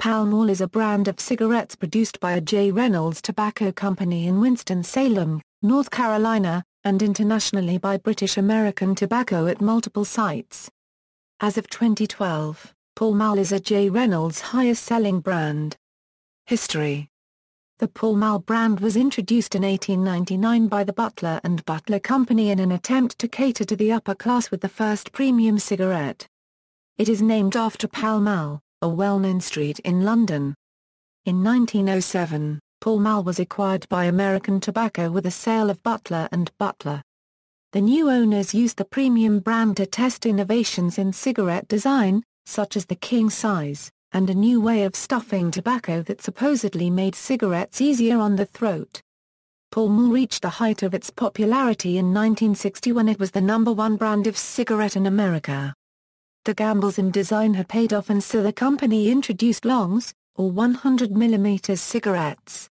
Pall Mall is a brand of cigarettes produced by a Reynolds Tobacco Company in Winston-Salem, North Carolina, and internationally by British American Tobacco at multiple sites. As of 2012, Pall Mall is a Reynolds' highest-selling brand. History. The Pall Mall brand was introduced in 1899 by the Butler and Butler Company in an attempt to cater to the upper class with the first premium cigarette. It is named after Pall Mall, a well-known street in London. In 1907, Pall Mall was acquired by American Tobacco with the sale of Butler and Butler. The new owners used the premium brand to test innovations in cigarette design, such as the king size, and a new way of stuffing tobacco that supposedly made cigarettes easier on the throat. Pall Mall reached the height of its popularity in 1960 when it was the #1 brand of cigarette in America. The gambles in design had paid off, and so the company introduced longs, or 100mm cigarettes.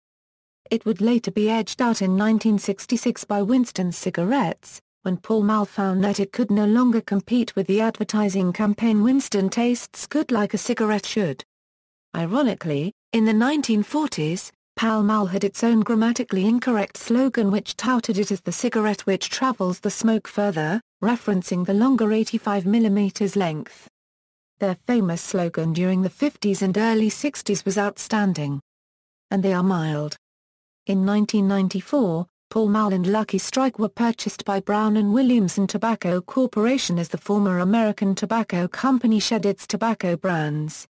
It would later be edged out in 1966 by Winston cigarettes, when Pall Mall found that it could no longer compete with the advertising campaign "Winston tastes good like a cigarette should." Ironically, in the 1940s, Pall Mall had its own grammatically incorrect slogan which touted it as the cigarette which travels the smoke further, referencing the longer 85mm length. Their famous slogan during the 50s and early 60s was outstanding. And they are mild. In 1994, Pall Mall and Lucky Strike were purchased by Brown & Williamson Tobacco Corporation as the former American Tobacco Company shed its tobacco brands.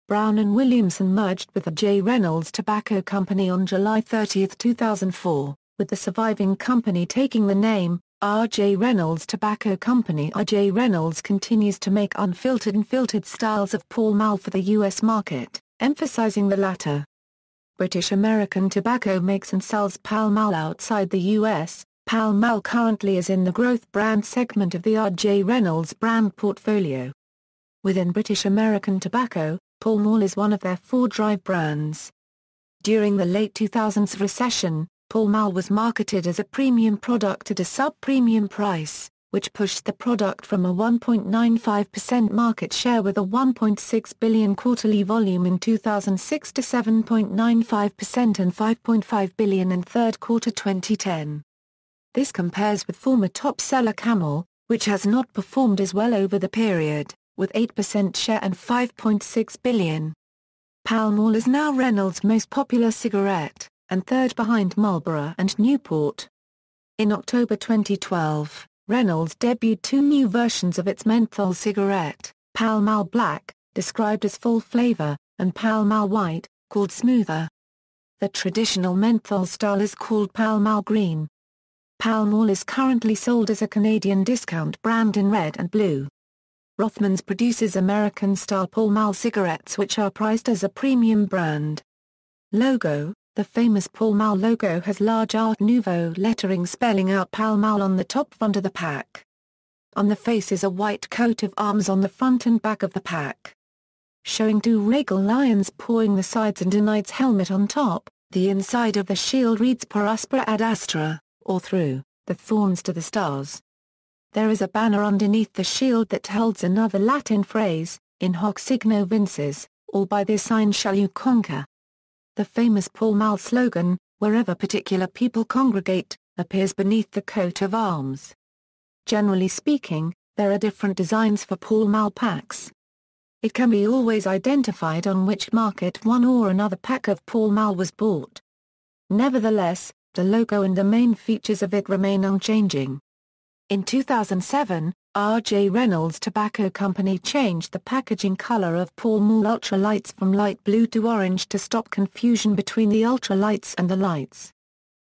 Brown & Williamson merged with the Reynolds Tobacco Company on July 30, 2004, with the surviving company taking the name R.J. Reynolds Tobacco Company. R.J. Reynolds continues to make unfiltered and filtered styles of Pall Mall for the U.S. market, emphasizing the latter. British American Tobacco makes and sells Pall Mall outside the U.S. Pall Mall currently is in the growth brand segment of the R.J. Reynolds brand portfolio. Within British American Tobacco, Pall Mall is one of their 4 drive brands. During the late 2000s recession, Pall Mall was marketed as a premium product at a sub-premium price, which pushed the product from a 1.95% market share with a $1.6 billion quarterly volume in 2006 to 7.95% and $5.5 billion in third quarter 2010. This compares with former top seller Camel, which has not performed as well over the period, with 8% share and $5.6 billion. Pall Mall is now Reynolds' most popular cigarette, and third behind Marlboro and Newport. In October 2012, Reynolds debuted 2 new versions of its menthol cigarette, Pall Mall Black, described as full flavor, and Pall Mall White, called smoother. The traditional menthol style is called Pall Mall Green. Pall Mall is currently sold as a Canadian discount brand in red and blue. Rothmans produces American-style Pall Mall cigarettes which are priced as a premium brand. Logo. The famous Pall Mall logo has large Art Nouveau lettering spelling out Pall Mall on the top front of the pack. On the face is a white coat of arms on the front and back of the pack. Showing 2 regal lions pawing the sides and a knight's helmet on top, the inside of the shield reads Per Aspera ad Astra, or through the thorns to the stars. There is a banner underneath the shield that holds another Latin phrase, In hoc signo vinces, or by this sign shall you conquer. The famous Pall Mall slogan, wherever particular people congregate, appears beneath the coat of arms. Generally speaking, there are different designs for Pall Mall packs. It can be always identified on which market one or another pack of Pall Mall was bought. Nevertheless, the logo and the main features of it remain unchanging. In 2007, R.J. Reynolds Tobacco Company changed the packaging color of Pall Mall ultralights from light blue to orange to stop confusion between the ultralights and the lights.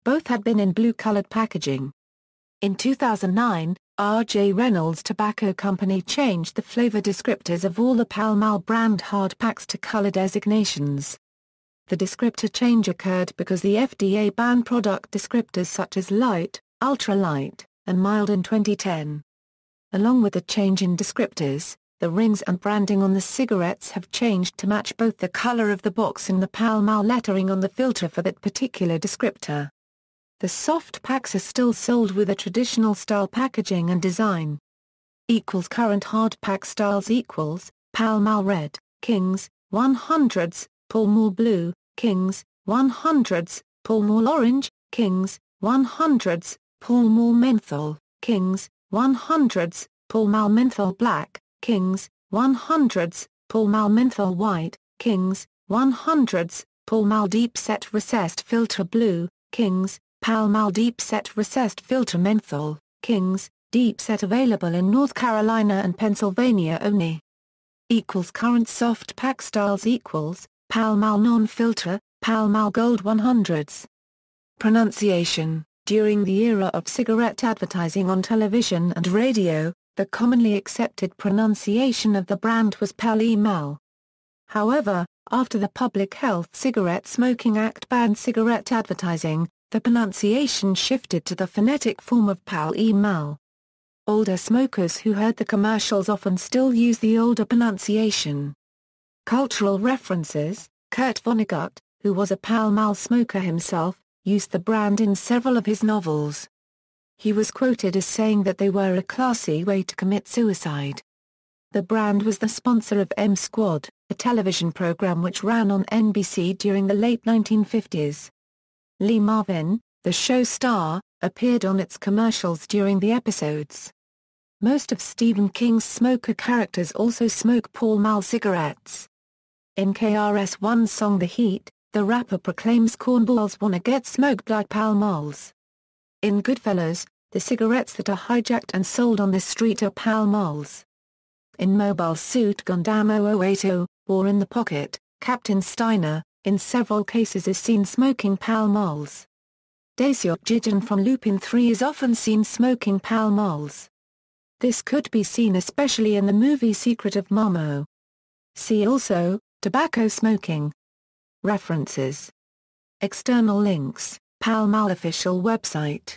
Both had been in blue-colored packaging. In 2009, R.J. Reynolds Tobacco Company changed the flavor descriptors of all the Pall Mall brand hard packs to color designations. The descriptor change occurred because the FDA banned product descriptors such as light, ultralight, and mild in 2010. Along with the change in descriptors, the rings and branding on the cigarettes have changed to match both the color of the box and the Pall Mall lettering on the filter for that particular descriptor. The soft packs are still sold with a traditional style packaging and design. Current hard pack styles Pall Mall Red, Kings, 100s, Pall Mall Blue, Kings, 100s, Pall Mall Orange, Kings, 100s, Pall Mall Menthol, Kings, 100s, Pall Mall Menthol Black, Kings, 100s, Pall Mall Menthol White, Kings, 100s, Pall Mall Deep Set Recessed Filter Blue, Kings, Pall Mall Deep Set Recessed Filter Menthol, Kings, Deep Set available in North Carolina and Pennsylvania only. Current soft pack styles Pall Mall Non-Filter, Pall Mall Gold 100s. Pronunciation. During the era of cigarette advertising on television and radio, the commonly accepted pronunciation of the brand was Pall Mall. However, after the Public Health Cigarette Smoking Act banned cigarette advertising, the pronunciation shifted to the phonetic form of Pall Mall. Older smokers who heard the commercials often still use the older pronunciation. Cultural references. Kurt Vonnegut, who was a Pall Mall smoker himself, used the brand in several of his novels. He was quoted as saying that they were a classy way to commit suicide. The brand was the sponsor of M Squad, a television program which ran on NBC during the late 1950s. Lee Marvin, the show star, appeared on its commercials during the episodes. Most of Stephen King's smoker characters also smoke Pall Mall cigarettes. In KRS-One's song The Heat, the rapper proclaims cornballs wanna get smoked like Pall Malls. In Goodfellas, the cigarettes that are hijacked and sold on the street are Pall Malls. In Mobile Suit Gundam 0080, or In the Pocket, Captain Steiner, in several cases is seen smoking Pall Malls. Daeseok Jigen from Lupin 3 is often seen smoking Pall Malls. This could be seen especially in the movie Secret of Marmo. See also, tobacco smoking. References. External links, Pall Mall official website.